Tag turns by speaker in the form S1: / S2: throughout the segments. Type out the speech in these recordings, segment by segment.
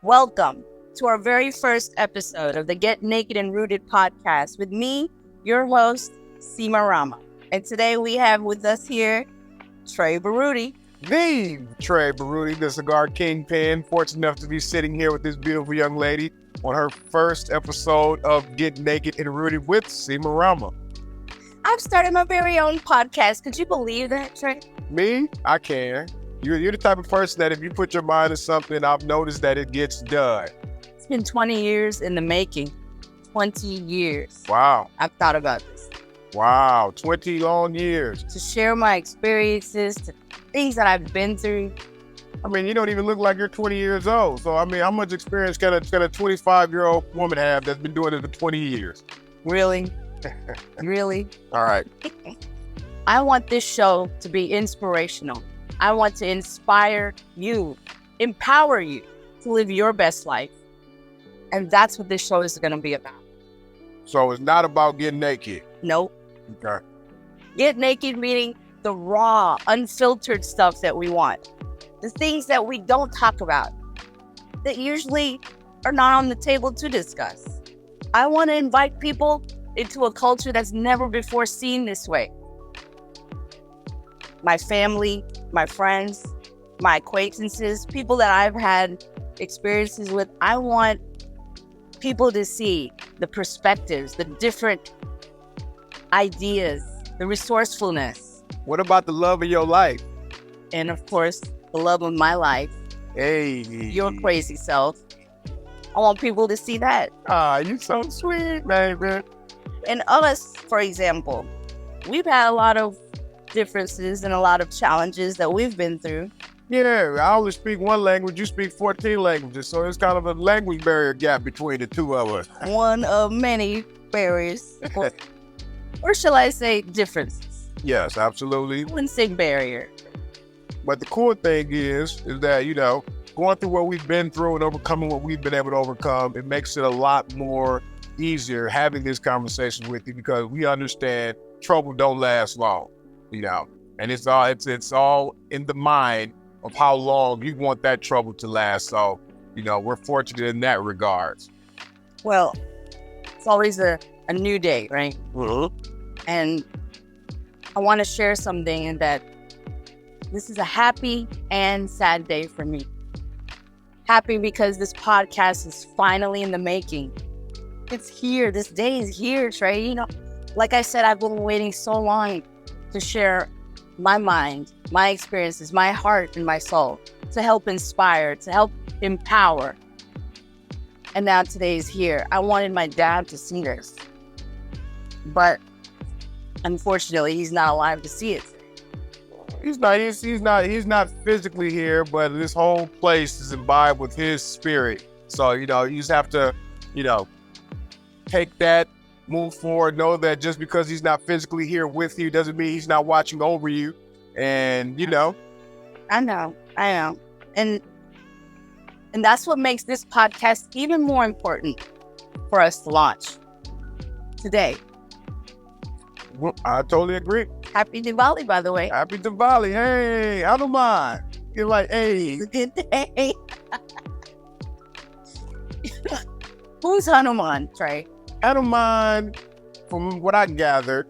S1: Welcome to our very first episode of the Get Naked and Rooted podcast with me, your host, Seema Rama. And today we have with us here, Trey Baruti.
S2: The Trey Baruti, the cigar kingpin, fortunate enough to be sitting here with this beautiful young lady on her first episode of Get Naked and Rooted with Seema Rama.
S1: I've started my very own podcast. Could you believe that, Trey?
S2: Me? I can. You're the type of person that if you put your mind to something, I've noticed that it gets done.
S1: It's been 20 years in the making. 20 years.
S2: Wow.
S1: I've thought about this.
S2: Wow. 20 long years.
S1: To share my experiences, to things that I've been through.
S2: I mean, you don't even look like you're 20 years old. So, I mean, how much experience can a 25-year-old woman have that's been doing it for 20 years?
S1: Really? Really?
S2: All right.
S1: I want this show to be inspirational. I want to inspire you, empower you to live your best life. And that's what this show is going to be about.
S2: So it's not about getting naked.
S1: Nope.
S2: Okay.
S1: Get naked meaning the raw, unfiltered stuff that we want. The things that we don't talk about, that usually are not on the table to discuss. I want to invite people into a culture that's never before seen this way. My family, my friends, my acquaintances, people that I've had experiences with, I want people to see the perspectives, the different ideas, the resourcefulness.
S2: What about the love of your life?
S1: And of course, the love of my life.
S2: Hey.
S1: Your crazy self. I want people to see that.
S2: Ah, you so sweet, baby.
S1: And us, for example, we've had a lot of differences and a lot of challenges that we've been through.
S2: Yeah, I only speak one language, you speak 14 languages, so it's kind of a language barrier gap between the two of us.
S1: One of many barriers, or shall I say differences?
S2: Yes, absolutely.
S1: I wouldn't say barrier.
S2: But the cool thing is that, going through what we've been through and overcoming what we've been able to overcome, it makes it a lot more easier having this conversation with you because we understand trouble don't last long. And it's all in the mind of how long you want that trouble to last. So, we're fortunate in that regards.
S1: Well, it's always a new day, right?
S2: Mm-hmm.
S1: And I want to share something in that this is a happy and sad day for me. Happy because this podcast is finally in the making. It's here. This day is here, Trey. Like I said, I've been waiting so long to share my mind, my experiences, my heart, and my soul, to help inspire, to help empower. And now today is here. I wanted my dad to see this, but unfortunately, he's not alive to see it.
S2: He's not physically here, but this whole place is imbibed with his spirit. So, you just have to, take that, move forward, know that just because he's not physically here with you doesn't mean he's not watching over you. And,
S1: I know. And that's what makes this podcast even more important for us to launch today.
S2: Well, I totally agree.
S1: Happy Diwali, by the way.
S2: Happy Diwali. Hey, I don't mind. You're like, hey.
S1: Good day. Who's Hanuman, Trey?
S2: Hanuman, from what I gathered,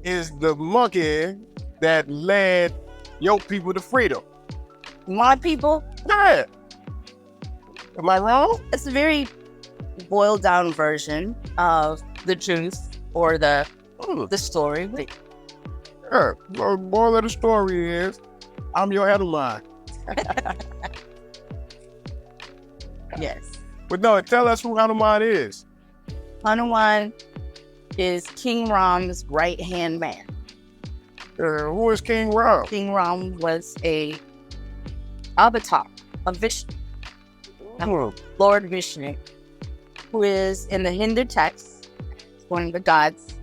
S2: is the monkey that led your people to freedom.
S1: My people?
S2: Yeah. Am I wrong?
S1: It's a very boiled down version of the truth or the story.
S2: Sure. The moral of the story is, I'm your Hanuman.
S1: Yes.
S2: But no, tell us who Hanuman is.
S1: Hanuman is King Ram's right-hand man.
S2: Who is King Ram?
S1: King Ram was a avatar of Vishnu, Lord Vishnu, who is in the Hindu text one of the gods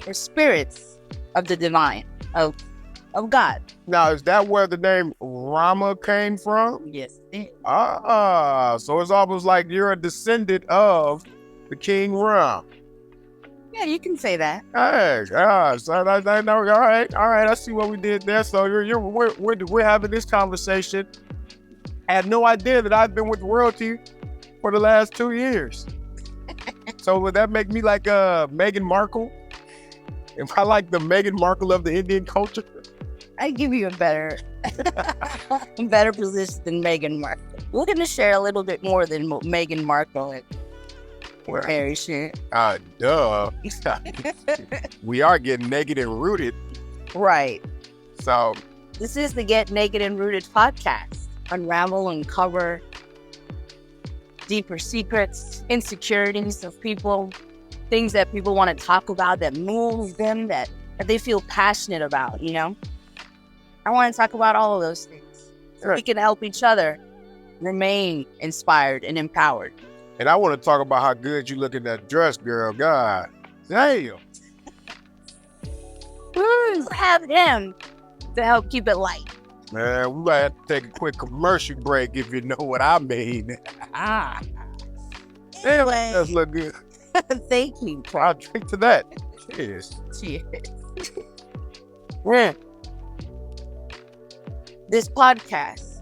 S1: or spirits of the divine, of God.
S2: Now, is that where the name Rama came from?
S1: Yes, it is.
S2: So it's almost like you're a descendant of the King Ram.
S1: Yeah, you can say that.
S2: Hey, so I know. All right. I see what we did there. So we're having this conversation. I had no idea that I've been with royalty for the last 2 years. So would that make me like Meghan Markle? If I like the Meghan Markle of the Indian culture?
S1: I give you a better position than Meghan Markle. We're going to share a little bit more than Meghan Markle and Harry share.
S2: Duh. We are getting naked and rooted.
S1: Right.
S2: So
S1: this is the Get Naked and Rooted podcast. Unravel, uncover deeper secrets, insecurities of people, things that people want to talk about that move them, that they feel passionate about, you know? I want to talk about all of those things so we can help each other remain inspired and empowered.
S2: And I want to talk about how good you look in that dress, girl. God damn.
S1: Have him to help keep it light.
S2: Man, we might have to take a quick commercial break if you know what I mean. Damn, that does look good.
S1: Thank you.
S2: I'll drink to that. Cheers.
S1: Cheers. This podcast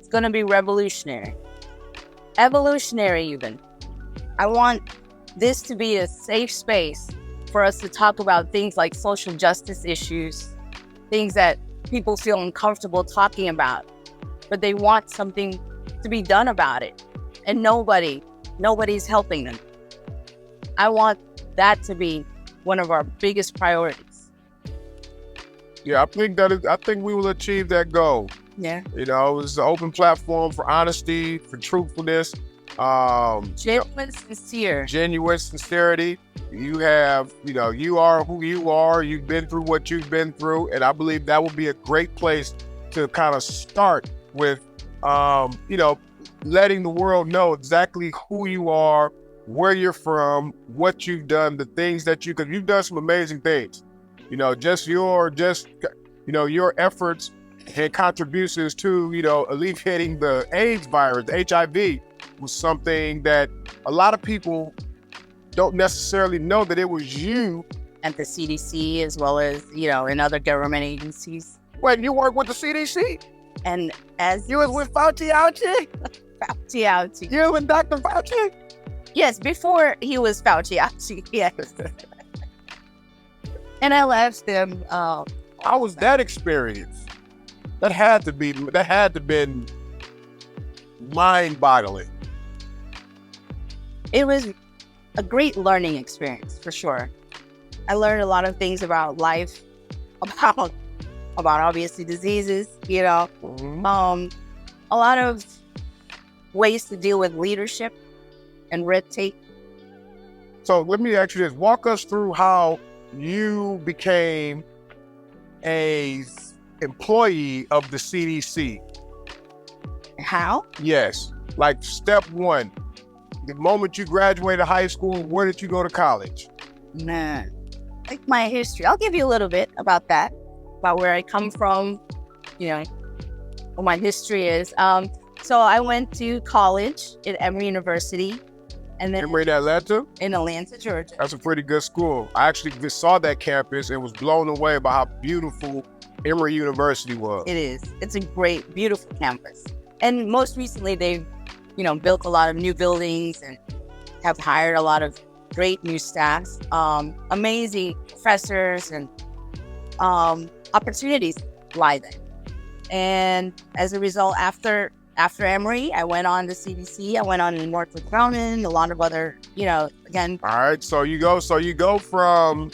S1: is going to be revolutionary. Evolutionary, even. I want this to be a safe space for us to talk about things like social justice issues, things that people feel uncomfortable talking about, but they want something to be done about it, and nobody's helping them. I want that to be one of our biggest priorities.
S2: Yeah, I think we will achieve that goal.
S1: Yeah.
S2: You know, it's an open platform for honesty, for truthfulness,
S1: genuine
S2: sincerity. You have, you are who you are. You've been through what you've been through. And I believe that will be a great place to kind of start with, letting the world know exactly who you are, where you're from, what you've done, the things that because you've done some amazing things. Your efforts and contributions to, alleviating the AIDS virus, the HIV, was something that a lot of people don't necessarily know that it was you.
S1: And the CDC, as well as, in other government agencies.
S2: Wait, you work with the CDC?
S1: And as
S2: you was with Fauci Ouchie?
S1: Fauci Ouchie.
S2: You and Dr. Fauci?
S1: Yes, before he was Fauci Ouchie, yes. And I left them.
S2: How was that experience? That had to been mind-boggling.
S1: It was a great learning experience, for sure. I learned a lot of things about life, about obviously diseases,
S2: Mm-hmm.
S1: A lot of ways to deal with leadership and red tape.
S2: So let me ask you this. Walk us through how you became a employee of the CDC.
S1: How?
S2: Yes. Like step one, the moment you graduated high school, where did you go to college?
S1: Man, like my history. I'll give you a little bit about that, about where I come from, what my history is. So I went to college at Emory University. And then
S2: Emory in Atlanta?
S1: In Atlanta, Georgia.
S2: That's a pretty good school. I actually just saw that campus and was blown away by how beautiful Emory University was.
S1: It is. It's a great, beautiful campus. And most recently, they've, built a lot of new buildings and have hired a lot of great new staff, amazing professors, and opportunities lie there. And as a result, after Emory, I went on to CDC. I went on to Northrop Grumman, a lot of other, again.
S2: All right. So you go from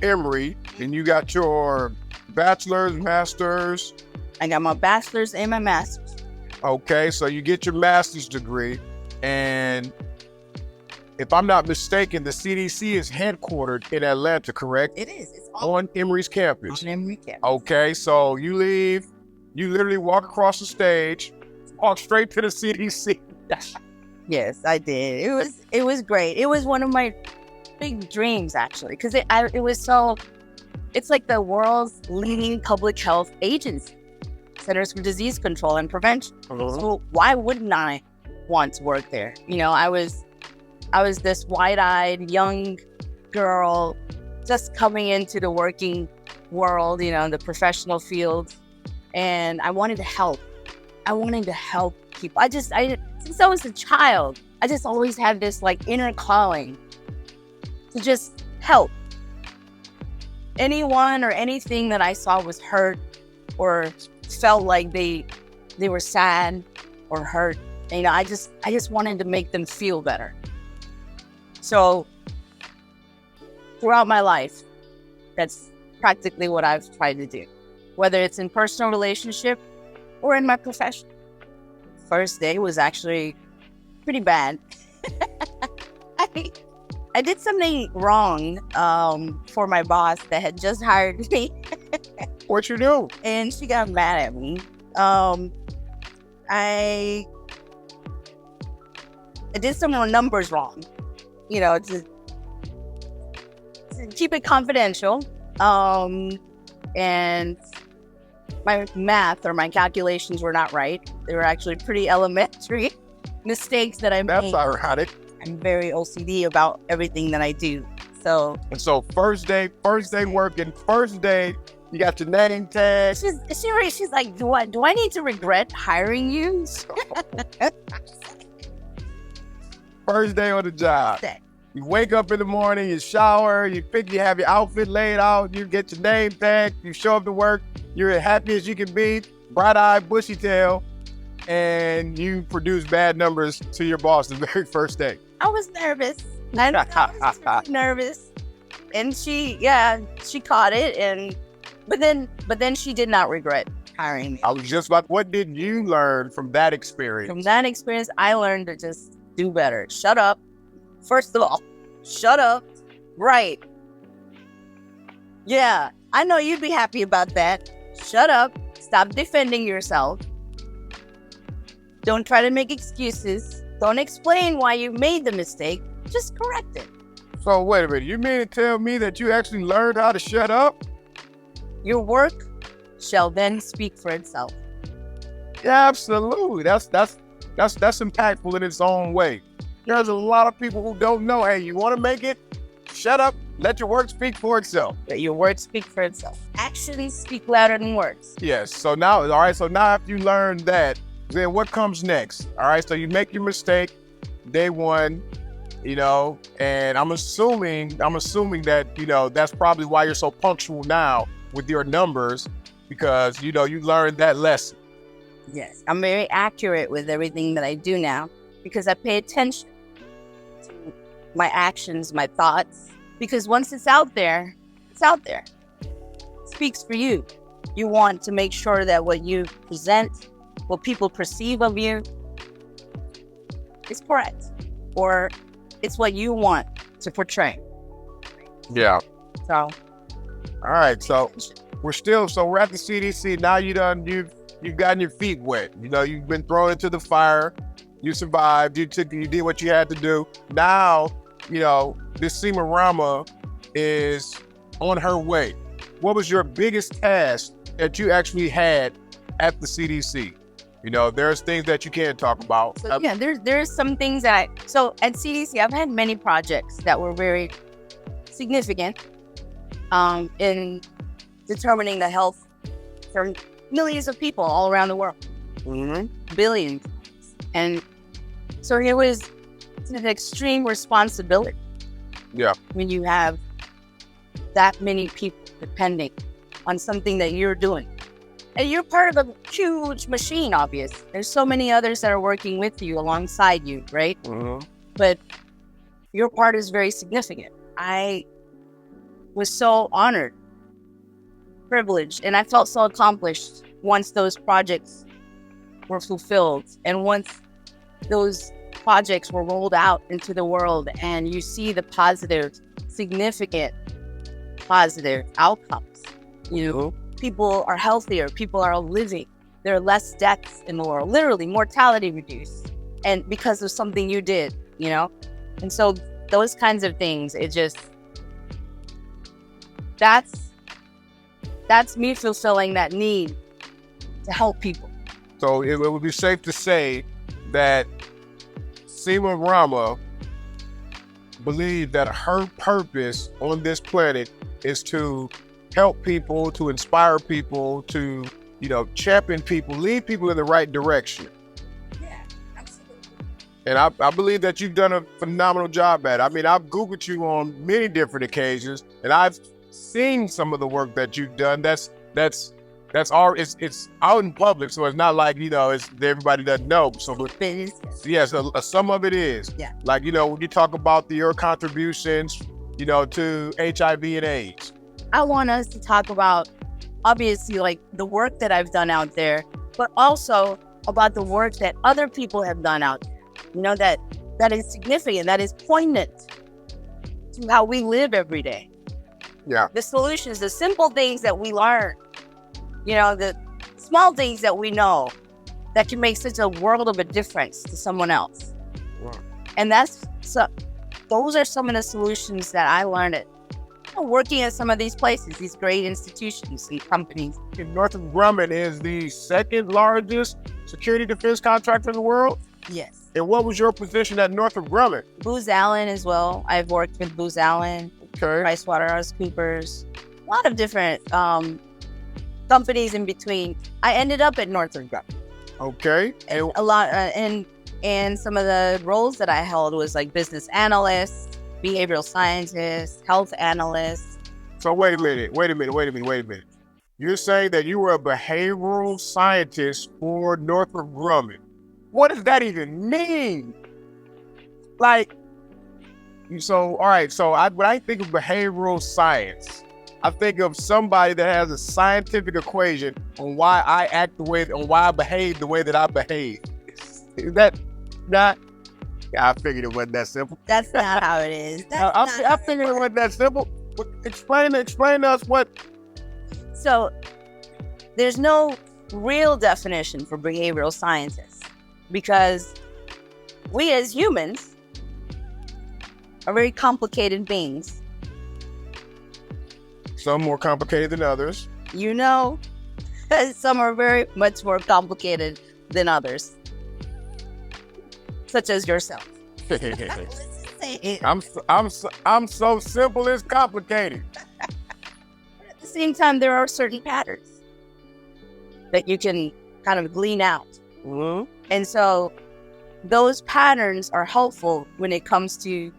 S2: Emory, and you got your bachelor's, master's.
S1: I got my bachelor's and my master's.
S2: Okay. So you get your master's degree, and if I'm not mistaken, the CDC is headquartered in Atlanta, correct?
S1: It is. It's
S2: on Emory's campus.
S1: On Emory campus.
S2: Okay. So you leave. You literally walk across the stage, walk straight to the CDC.
S1: Yes, I did. It was great. It was one of my big dreams, actually, because it's like the world's leading public health agency, Centers for Disease Control and Prevention.
S2: Uh-huh.
S1: So why wouldn't I want to work there? I was I was this wide-eyed young girl just coming into the working world, the professional field. And I wanted to help. I wanted to help people. Since I was a child, I just always had this like inner calling to just help. Anyone or anything that I saw was hurt or felt like they were sad or hurt. I just wanted to make them feel better. So throughout my life, that's practically what I've tried to do, whether it's in personal relationship or in my profession. First day was actually pretty bad. I did something wrong for my boss that had just hired me.
S2: What you do?
S1: And she got mad at me. I did some numbers wrong, to keep it confidential. And my math or my calculations were not right. They were actually pretty elementary mistakes that I made.
S2: That's ironic.
S1: I'm very OCD about everything that I do. So
S2: first day working, first day, you got your name tag.
S1: She's like, do I need to regret hiring you?
S2: First day on the job. You wake up in the morning, you shower, you have your outfit laid out, you get your name tag, you show up to work, you're as happy as you can be, bright-eyed, bushy-tail, and you produce bad numbers to your boss the very first day.
S1: I was nervous. I was really nervous. And she caught it, but then she did not regret hiring me.
S2: I was just about, what did you learn from that experience?
S1: From that experience, I learned to just do better. Shut up. First of all, shut up. Right. Yeah, I know you'd be happy about that. Shut up. Stop defending yourself. Don't try to make excuses. Don't explain why you made the mistake. Just correct it.
S2: So wait a minute, you mean to tell me that you actually learned how to shut up?
S1: Your work shall then speak for itself.
S2: Yeah, absolutely. That's impactful in its own way. There's a lot of people who don't know, hey, you want to make it? Shut up. Let your work speak for itself.
S1: Let your work speak for itself. Actions speak louder than words.
S2: Yes. So now after you learn that, then what comes next? All right. So you make your mistake day one, and I'm assuming that, that's probably why you're so punctual now with your numbers, because, you learned that lesson.
S1: Yes. I'm very accurate with everything that I do now because I pay attention to my actions, my thoughts, because once it's out there, it's out there. It speaks for you. You want to make sure that what you present, what people perceive of you, is correct, or it's what you want to portray.
S2: Yeah.
S1: So,
S2: all right. So we're at the CDC now. You've gotten your feet wet. You've been thrown into the fire. You survived. You did what you had to do. Now, this Seema Rama is on her way. What was your biggest task that you actually had at the CDC? There's things that you can't talk about.
S1: So, yeah, there's some things so at CDC, I've had many projects that were very significant in determining the health for millions of people all around the world.
S2: Mm-hmm.
S1: Billions. And so it's an extreme responsibility.
S2: Yeah.
S1: When you have that many people depending on something that you're doing. And you're part of a huge machine, obviously. There's so many others that are working with you, alongside you, right?
S2: Mm-hmm.
S1: But your part is very significant. I was so honored, privileged, and I felt so accomplished once those projects were fulfilled. And once those projects were rolled out into the world and you see the significant positive outcomes, people are healthier, people are living, there are less deaths in the world, literally mortality reduced, and because of something you did, and so those kinds of things, that's me fulfilling that need to help people.
S2: So it would be safe to say that Seema Rama believe that her purpose on this planet is to help people, to inspire people, to, champion people, lead people in the right direction.
S1: Yeah, absolutely.
S2: And I believe that you've done a phenomenal job at it. I mean, I've Googled you on many different occasions, and I've seen some of the work that you've done. It's out in public, so it's not like, it's everybody doesn't know. So, but yes, some of it is.
S1: Yeah.
S2: Like, when you talk about your contributions, to HIV and AIDS.
S1: I want us to talk about, obviously, like the work that I've done out there, but also about the work that other people have done out there. That is significant, that is poignant to how we live every day.
S2: Yeah.
S1: The solutions, the simple things that we learn, the small things that we know that can make such a world of a difference to someone else.
S2: Wow.
S1: And those are some of the solutions that I learned at working at some of these places, these great institutions and companies.
S2: Northrop Grumman is the second largest security defense contractor in the world.
S1: Yes.
S2: And what was your position at Northrop Grumman?
S1: Booz Allen as well. I've worked with Booz Allen,
S2: Okay.
S1: PricewaterhouseCoopers, a lot of different companies in between. I ended up at Northrop Grumman.
S2: Okay.
S1: And a lot, and some of the roles that I held was like business analyst, behavioral scientist, health analyst.
S2: So wait a minute. You're saying that you were a behavioral scientist for Northrop Grumman. What does that even mean? Like, so, all right, so when I think of behavioral science, I think of somebody that has a scientific equation on why I why I behave the way that I behave. Is that not? Yeah, I figured it wasn't that simple.
S1: That's not how it is.
S2: I figured it wasn't that simple. But explain to us what.
S1: So, there's no real definition for behavioral scientists because we as humans are very complicated beings.
S2: Some more complicated than others.
S1: Some are very much more complicated than others, such as yourself.
S2: I'm so simple it's complicated.
S1: At the same time, there are certain patterns that you can kind of glean out.
S2: Mm-hmm.
S1: And so those patterns are helpful when it comes to,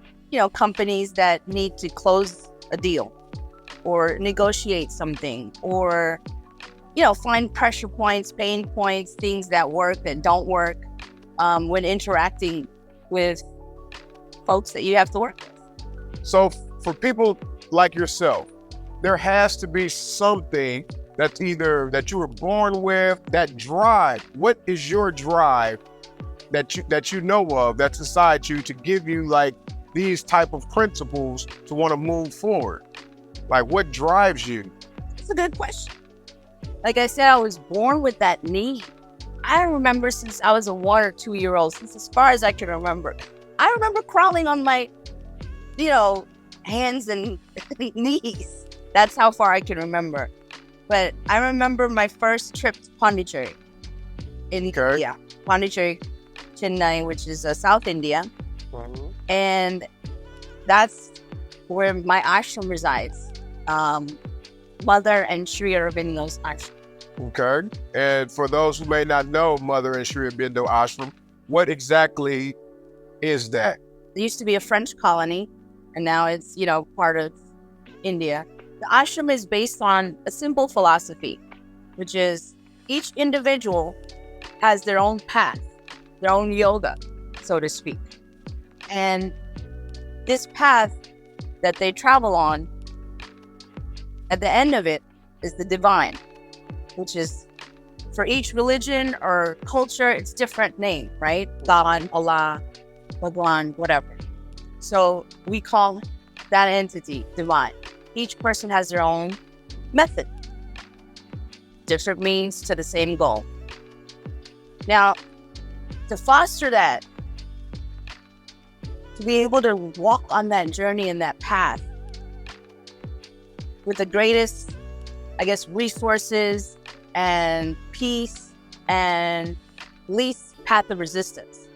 S1: companies that need to close a deal or negotiate something or, find pressure points, pain points, things that work, that don't work when interacting with folks that you have to work with.
S2: So for people like yourself, there has to be something that's either that you were born with, that drive. What is your drive that you know of that's inside you to give you like these type of principles to want to move forward? Like what drives you?
S1: It's a good question. Like I said, I was born with that need. I remember since I was a 1 or 2 year old, since as far as I can remember, I remember crawling on my, hands and knees. That's how far I can remember. But I remember my first trip to Pondicherry. Pondicherry, Chennai, which is South India.
S2: Mm-hmm.
S1: And that's where my ashram resides. Mother and Sri Aurobindo's ashram.
S2: Okay. And for those who may not know Mother and Sri Aurobindo ashram, what exactly is that?
S1: It used to be a French colony, and now it's, part of India. The ashram is based on a simple philosophy, which is each individual has their own path, their own yoga, so to speak. And this path that they travel on, at the end of it is the divine, which is for each religion or culture, it's different name, right? God, Allah, Bhagwan, whatever. So we call that entity divine. Each person has their own method, different means to the same goal. Now, to foster that, to be able to walk on that journey and that path with the greatest, resources and peace and least path of resistance.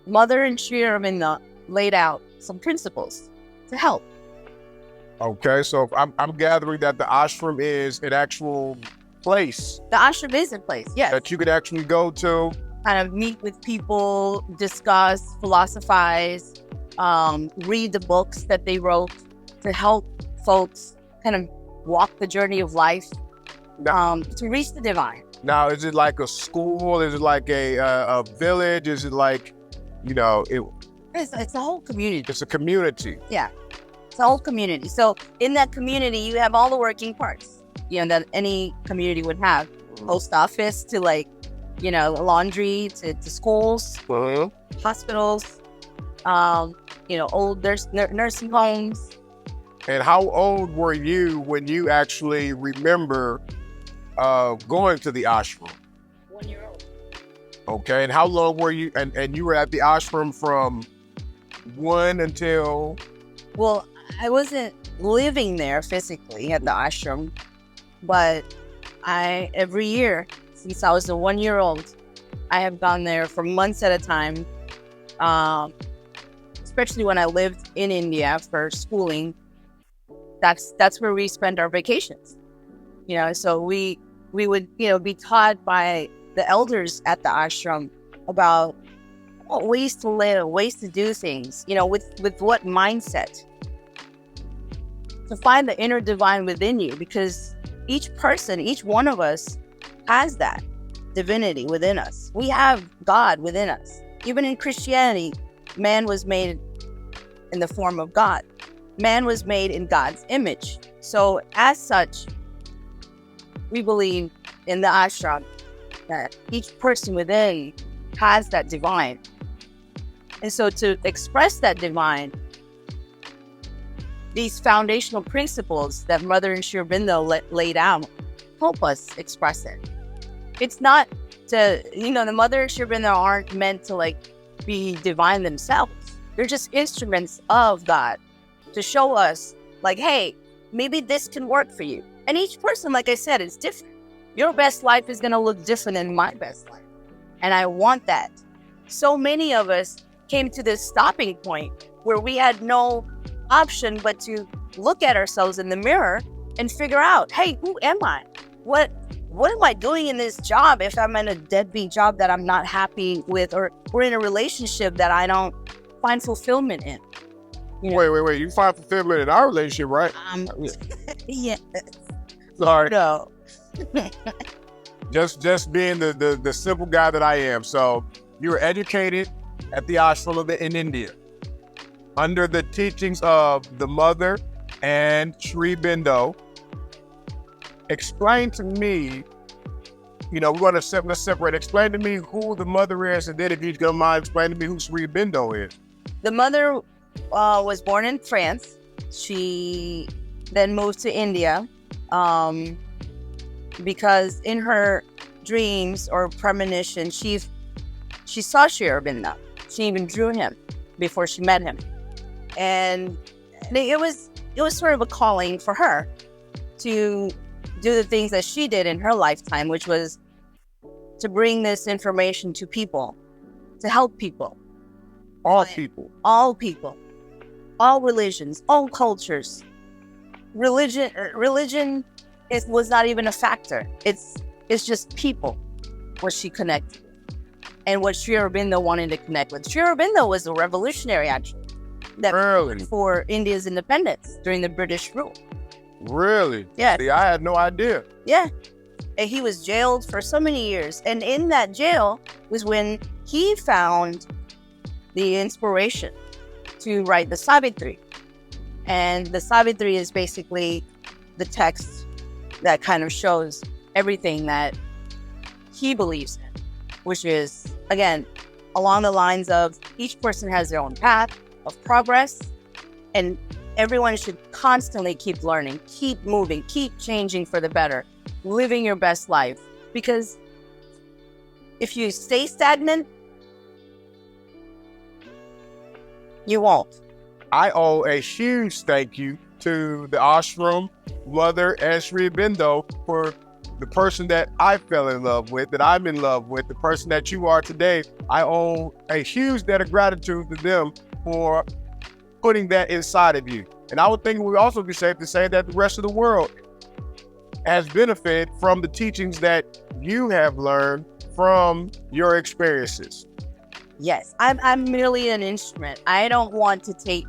S1: Mother and Sri Aurobindo laid out some principles to help.
S2: Okay, so I'm gathering that the ashram is an actual place
S1: The ashram is in place, yes.
S2: that you could actually go to.
S1: Kind of meet with people, discuss, philosophize, read the books that they wrote to help folks kind of walk the journey of life to reach the divine.
S2: Now, is it like a school? Is it like a village? Is it like,
S1: It's a whole community.
S2: it's a community?
S1: Yeah, it's a whole community. So in that community, you have all the working parts, that any community would have. Post office to laundry to schools, hospitals, old nursing homes.
S2: And how old were you when you actually remember going to the ashram?
S1: 1 year old.
S2: Okay, and how long were you? And you were at the ashram from 1 until?
S1: Well, I wasn't living there physically at the ashram, but every year since I was a 1 year old, I have gone there for months at a time. Especially when I lived in India for schooling. That's where we spend our vacations. So we would be taught by the elders at the ashram about ways to live, ways to do things. With what mindset to find the inner divine within you, because each person, each one of us has that divinity within us. We have God within us. Even in Christianity, man was made in the form of God. Man was made in God's image. So as such, we believe in the ashram that each person within has that divine. And so to express that divine, these foundational principles that Mother and Sri Aurobindo laid out help us express it. It's not to, the Mother and Sri Aurobindo aren't meant to be divine themselves. They're just instruments of God to show us hey, maybe this can work for you. And each person, like I said, is different. Your best life is going to look different than my best life. And I want that. So many of us came to this stopping point where we had no option but to look at ourselves in the mirror and figure out, hey, who am I? What am I doing in this job if I'm in a deadbeat job that I'm not happy with, or we're in a relationship that I don't find fulfillment in?
S2: Wait. You find fulfillment in our relationship, right?
S1: Yeah.
S2: Sorry.
S1: No.
S2: Just being the simple guy that I am. So you were educated at the ashram in India under the teachings of the mother and Sri Aurobindo. Explain to me, let's separate. Explain to me who the mother is, and then if you don't mind, explain to me who Sri Aurobindo is.
S1: The mother was born in France. She then moved to India because in her dreams or premonition, she saw Sri Aurobindo. She even drew him before she met him, and it was sort of a calling for her to do the things that she did in her lifetime, which was to bring this information to people, to help people.
S2: All people.
S1: All people. All religions, all cultures. Religion was not even a factor. It's just people, what she connected with. And what Sri Aurobindo wanted to connect with. Sri Aurobindo was a revolutionary, actually.
S2: Really?
S1: For India's independence during the British rule.
S2: Really?
S1: Yeah.
S2: See, I had no idea.
S1: Yeah. And he was jailed for so many years. And in that jail was when he found the inspiration to write the Savitri. And the Savitri is basically the text that kind of shows everything that he believes in, which is, again, along the lines of each person has their own path of progress, and everyone should constantly keep learning, keep moving, keep changing for the better, living your best life. Because if you stay stagnant, you won't.
S2: I owe a huge thank you to the ashram, mother, and Sri Aurobindo for the person that I fell in love with, that I'm in love with, the person that you are today. I owe a huge debt of gratitude to them for putting that inside of you. And I would think we also be safe to say that the rest of the world has benefited from the teachings that you have learned from your experiences.
S1: Yes, I'm merely an instrument. I don't want to take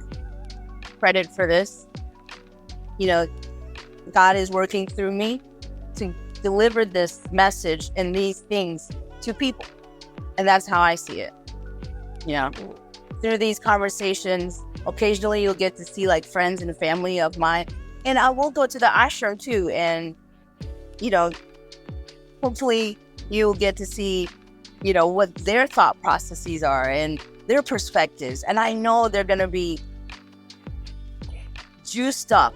S1: credit for this. You know, God is working through me to deliver this message and these things to people. And that's how I see it. You know, through these conversations, occasionally you'll get to see like friends and family of mine. And I will go to the ashram too. And, you know, hopefully you'll get to see, you know, what their thought processes are and their perspectives. And I know they're going to be juiced up,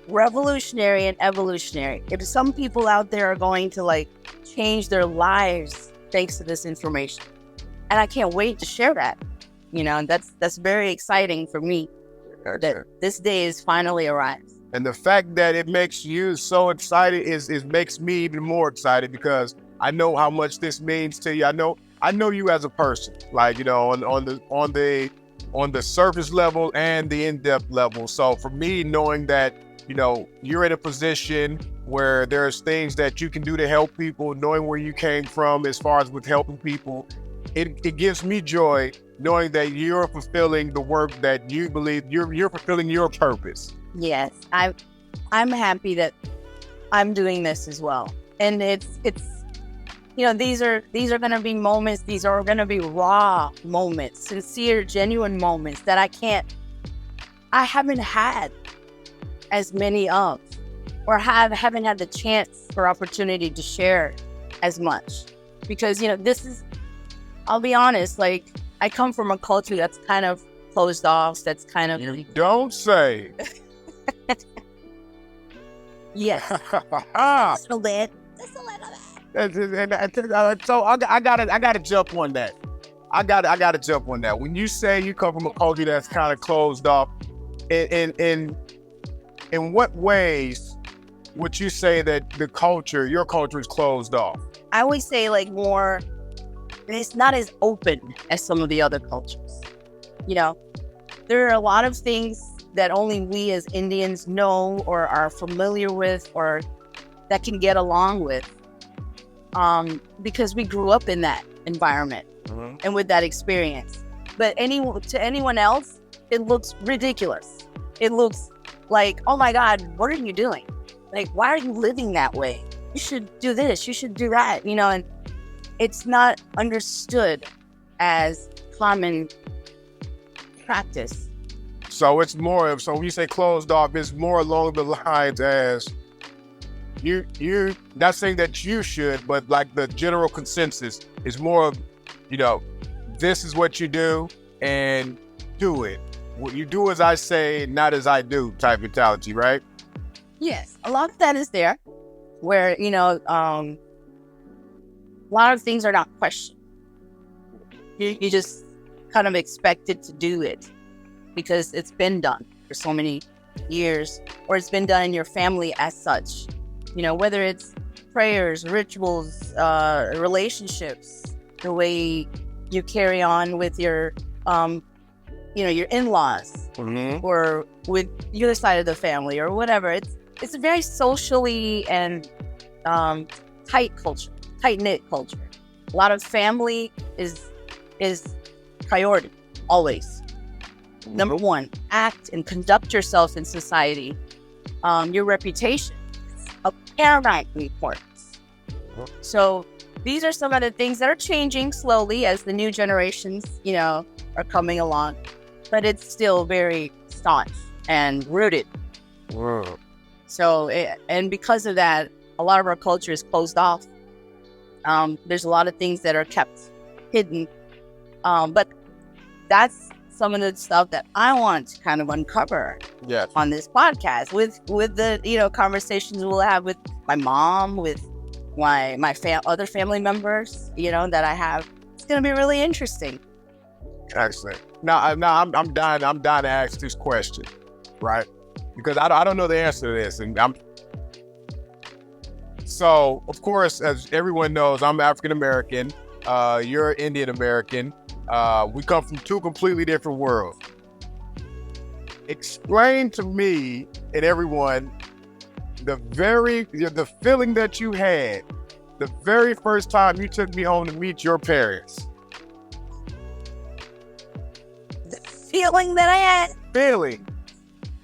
S1: revolutionary and evolutionary. If some people out there are going to like change their lives thanks to this information. And I can't wait to share that. You know, and that's very exciting for me that this day is finally arrived.
S2: And the fact that it makes you so excited is makes me even more excited because I know how much this means to you. I know you as a person, like, you know, on the surface level and the in-depth level. So for me, knowing that, you know, you're in a position where there's things that you can do to help people, knowing where you came from as far as with helping people, it gives me joy knowing that you're fulfilling the work that you believe you're fulfilling your purpose.
S1: Yes, I'm happy that I'm doing this as well. And it's you know, these are going to be moments, these are going to be raw moments, sincere, genuine moments that I haven't had as many of, or haven't had the chance or opportunity to share as much. Because, you know, I'll be honest, like, I come from a culture that's kind of closed off, that's kind of...
S2: You don't say.
S1: Yes. Just a little bit.
S2: So I gotta jump on that. I gotta jump on that. When you say you come from a culture that's kind of closed off, in what ways would you say that your culture is closed off?
S1: I always say like more, it's not as open as some of the other cultures. You know, there are a lot of things that only we as Indians know or are familiar with or that can get along with. Because we grew up in that environment and with that experience. But to anyone else, it looks ridiculous. It looks like, oh my God, what are you doing? Like, why are you living that way? You should do this, you should do that, you know, and it's not understood as common practice.
S2: So it's more, so when you say closed off, it's more along the lines as you're not saying that you should, but like the general consensus is more of, you know, this is what you do and do it. What you do as I say, not as I do type mentality, right?
S1: Yes, a lot of that is there where, you know, a lot of things are not questioned. You just kind of expected to do it because it's been done for so many years, or it's been done in your family as such. You know, whether it's prayers, rituals, relationships, the way you carry on with your, you know, your in-laws, or with the other side of the family, or whatever. It's a very socially and tight culture, tight-knit culture. A lot of family is priority, always. Number one, act and conduct yourself in society. Your reputation is of paramount importance. So these are some of the things that are changing slowly as the new generations, you know, are coming along. But it's still very staunch and rooted.
S2: Wow.
S1: So, and because of that, a lot of our culture is closed off. There's a lot of things that are kept hidden. But that's some of the stuff that I want to kind of uncover on this podcast with the, you know, conversations we'll have with my mom, with my other family members, you know, that I have. It's going to be really interesting.
S2: Excellent. Now I'm dying to ask this question, right? Because I don't know the answer to this, and so of course, as everyone knows, I'm African American. You're Indian American. We come from two completely different worlds. Explain to me and everyone the feeling that you had the very first time you took me home to meet your parents.
S1: The feeling that I had,
S2: Feeling.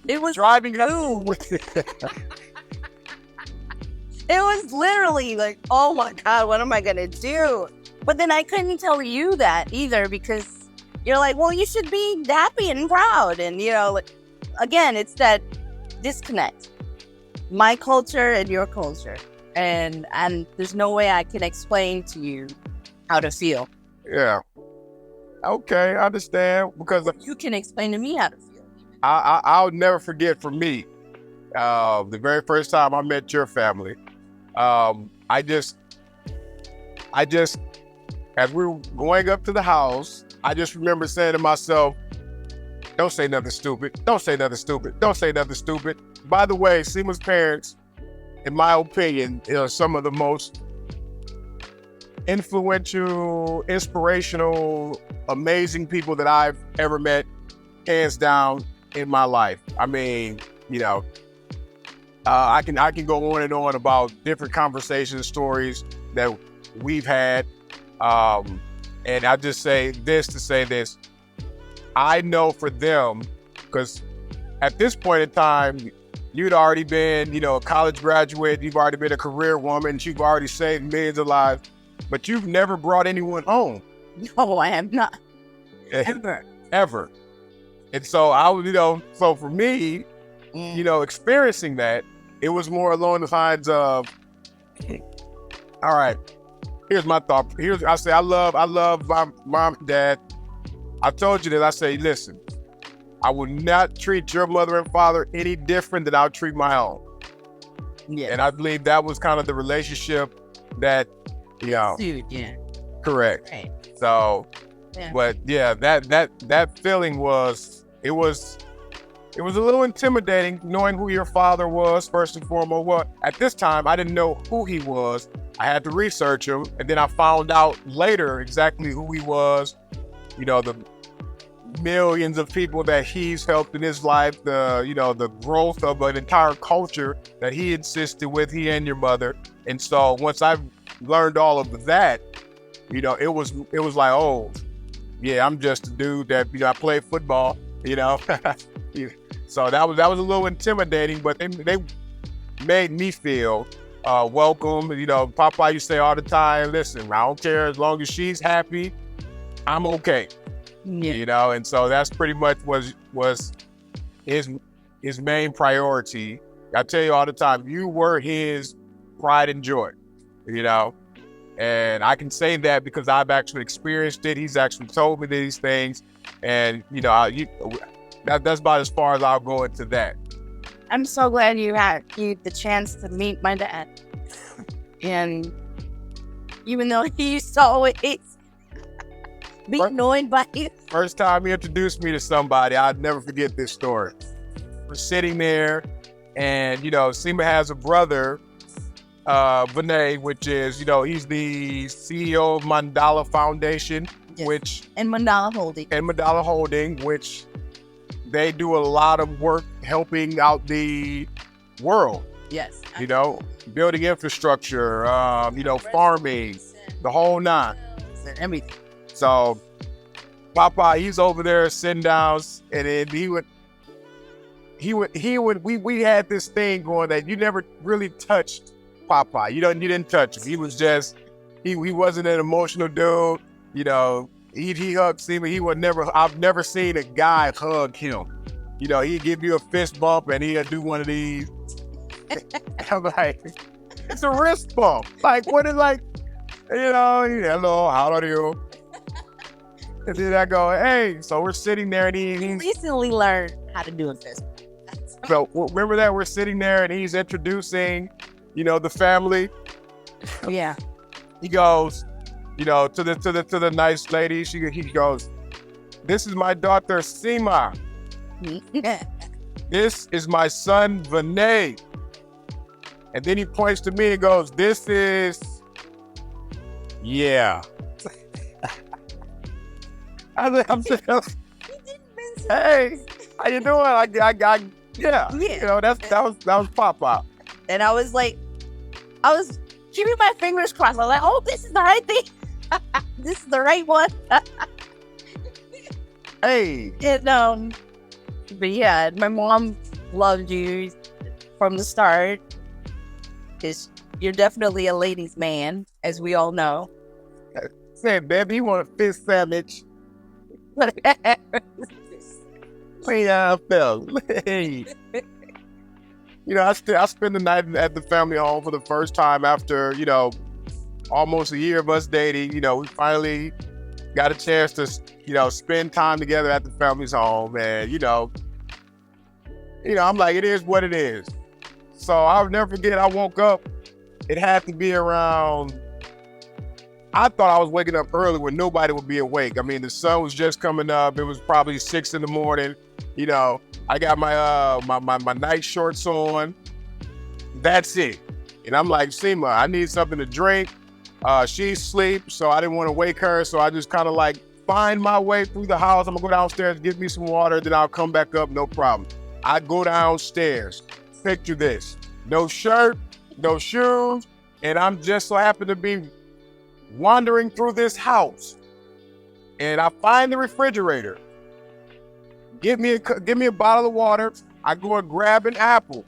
S1: it was
S2: Driving home.
S1: It was literally like, oh my God, what am I going to do? But then I couldn't tell you that either, because you're like, well, you should be happy and proud. And, again, it's that disconnect. My culture and your culture. And there's no way I can explain to you how to feel.
S2: Yeah. Okay, I understand. Because
S1: you can explain to me how to feel.
S2: I'll never forget for me, the very first time I met your family. I just, as we were going up to the house, I just remember saying to myself, don't say nothing stupid. Don't say nothing stupid. Don't say nothing stupid. By the way, Seema's parents, in my opinion, are some of the most influential, inspirational, amazing people that I've ever met, hands down, in my life. I mean, I can go on and on about different conversations, stories that we've had. And I just say this to say this. I know for them, because at this point in time, you'd already been, a college graduate, you've already been a career woman, you've already saved millions of lives, but you've never brought anyone home.
S1: No, I have not.
S2: Ever. And so I was, so for me, experiencing that, it was more along the lines of, all right, here's my thought. I love my mom and dad. I told you that. I say, listen, I will not treat your mother and father any different than I'll treat my own.
S1: Yeah.
S2: And I believe that was kind of the relationship that,
S1: Dude, yeah.
S2: Correct.
S1: Right.
S2: So,
S1: yeah.
S2: But yeah, that feeling was a little intimidating, knowing who your father was, first and foremost. Well, at this time, I didn't know who he was. I had to research him, and then I found out later exactly who he was. The millions of people that he's helped in his life, the growth of an entire culture that he assisted with, he and your mother. And so once I learned all of that, it was like, oh, yeah, I'm just a dude that, I play football, So that was a little intimidating, but they made me feel welcome. Papa used to say all the time, listen, I don't care, as long as she's happy, I'm okay.
S1: Yeah.
S2: And so that's pretty much was his main priority. I tell you all the time, you were his pride and joy, and I can say that because I've actually experienced it. He's actually told me these things, and that's about as far as I'll go into that.
S1: I'm so glad you had the chance to meet my dad, and even though he used to always be annoyed by you.
S2: First time he introduced me to somebody, I'd never forget this story. We're sitting there, and Seema has a brother, Vinay, which is he's the CEO of Mandala Foundation,
S1: yes. and Mandala Holding,
S2: which they do a lot of work helping out the world.
S1: Yes.
S2: Building infrastructure, farming, the whole nine.
S1: Everything.
S2: So, Papa, he's over there sitting down, and then we had this thing going that you never really touched Papa. You didn't touch him. He was just, he wasn't an emotional dude. He hugged Seema. I've never seen a guy hug him. He'd give you a fist bump, and he'd do one of these. I'm like, it's a wrist bump. Like, what is like, hello, how are you? And then I go, hey, so we're sitting there, and he
S1: recently learned how to do a fist bump.
S2: So remember that we're sitting there, and he's introducing, the family.
S1: Yeah.
S2: He goes, to the nice lady. He goes, this is my daughter Seema. This is my son Vinay. And then he points to me and goes, this is, yeah. I'm just, hey, how you doing? Yeah. You know, that was Papa.
S1: And I was like, I was keeping my fingers crossed. I was like, oh, this is the right thing. This is the right one.
S2: Hey.
S1: And, but yeah, my mom loved you from the start. You're definitely a ladies' man, as we all know.
S2: Say, baby, you want a fish sandwich? Hey, Phil. Hey. You know, I spent the night at the family home for the first time after, you know, almost a year of us dating. You know, we finally got a chance to, you know, spend time together at the family's home. And, you know, I'm like, it is what it is. So I'll never forget, I woke up, it had to be around, I thought I was waking up early when nobody would be awake. I mean, the sun was just coming up. It was probably 6 a.m. You know, I got my night shorts on. That's it. And I'm like, Seema, I need something to drink. She's asleep, so I didn't want to wake her. So I just kind of like find my way through the house. I'm gonna go downstairs, get me some water, then I'll come back up, no problem. I go downstairs. Picture this: no shirt, no shoes, and I'm just so happen to be wandering through this house, and I find the refrigerator. Give me a bottle of water. I go and grab an apple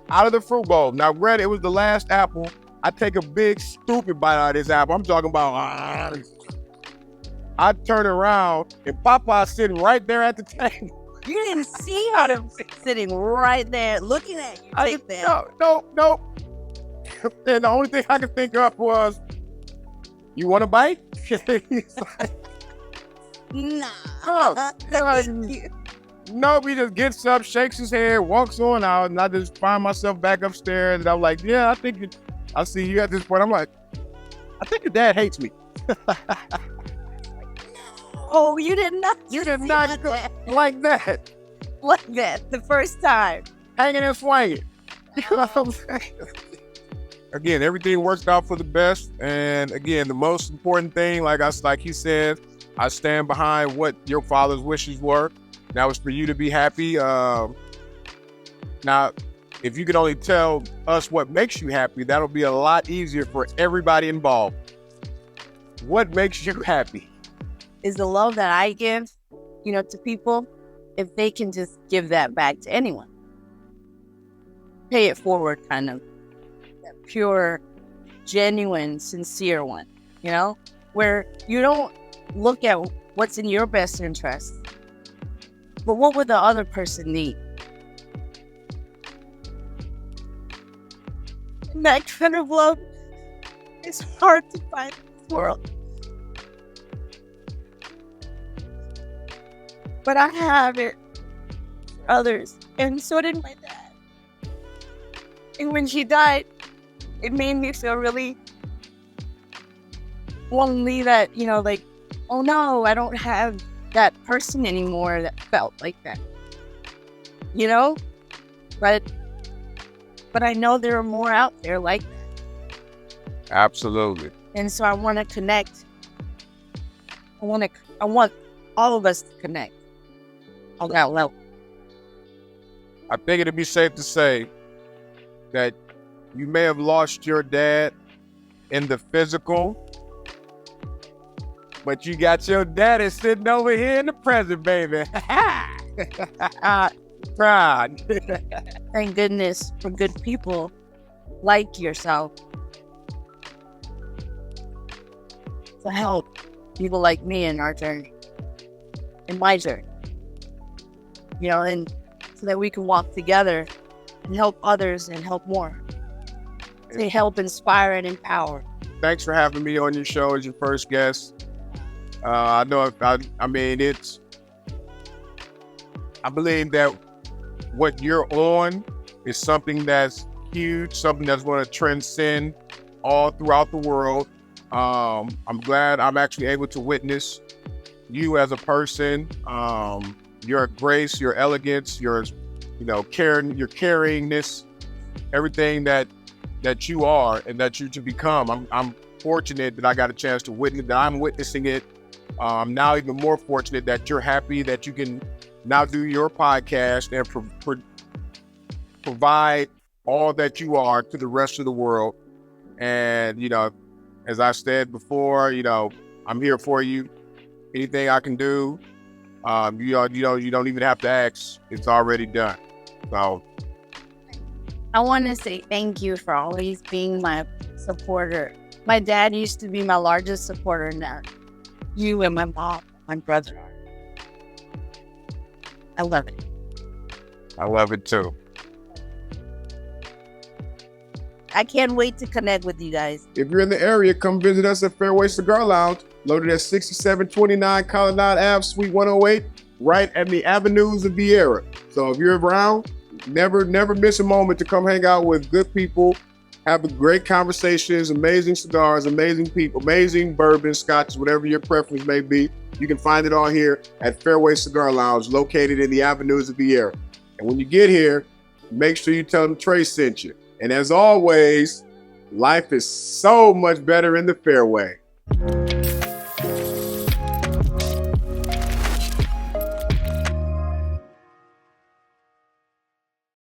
S2: out of the fruit bowl. Now, granted, it was the last apple. I take a big stupid bite out of this apple. I'm talking about. I turn around and Popeye's sitting right there at the table.
S1: You didn't see him sitting right there looking at you. Take that.
S2: No. And the only thing I could think of was, you want a bite? He's like,
S1: nah.
S2: No, he just gets up, shakes his head, walks on out, and I just find myself back upstairs, and I'm like, yeah, I see you at this point. I'm like, I think your dad hates me.
S1: Oh, you did not
S2: go like that.
S1: Like that, the first time.
S2: Hanging and swinging. You know what I'm saying? Again, everything works out for the best. And again, the most important thing, like he said, I stand behind what your father's wishes were. That was for you to be happy. Now, if you could only tell us what makes you happy, that'll be a lot easier for everybody involved. What makes you happy?
S1: Is the love that I give, to people, if they can just give that back to anyone. Pay it forward, kind of. That pure, genuine, sincere one, where you don't look at what's in your best interest, but what would the other person need? And that kind of love is hard to find in this world. But I have it for others, and so did my dad. And when she died, it made me feel really lonely that, oh no, I don't have that person anymore that felt like that. But I know there are more out there like that.
S2: Absolutely.
S1: And so I want to connect. I want all of us to connect on that level.
S2: I think it'd be safe to say that you may have lost your dad in the physical, but you got your daddy sitting over here in the present, baby. Proud.
S1: Thank goodness for good people like yourself to help people like me in our journey, in my journey. And so that we can walk together and help others and help more. To help inspire and empower.
S2: Thanks for having me on your show as your first guest. I believe that what you're on is something that's huge, something that's going to transcend all throughout the world. I'm glad I'm actually able to witness you as a person, your grace, your elegance, your caringness, everything that you are and that you're to become. I'm fortunate that I got a chance to witness, that I'm witnessing it I'm now even more fortunate that you're happy that you can now do your podcast and provide all that you are to the rest of the world. And, as I said before, I'm here for you. Anything I can do, you don't even have to ask. It's already done. So
S1: I want to say thank you for always being my supporter. My dad used to be my largest supporter. Now you and my mom, my brother. I love it.
S2: I love it too.
S1: I can't wait to connect with you guys.
S2: If you're in the area, come visit us at Fairway Cigar Lounge, located at 6729 Colonnade Ave, Suite 108, right at the Avenues of Vieira. So if you're around, never miss a moment to come hang out with good people, have a great conversations, amazing cigars, amazing people, amazing bourbon, scotches, whatever your preference may be. You can find it all here at Fairway Cigar Lounge, located in the Avenues of Vieira. And when you get here, make sure you tell them Trey sent you. And as always, life is so much better in the fairway.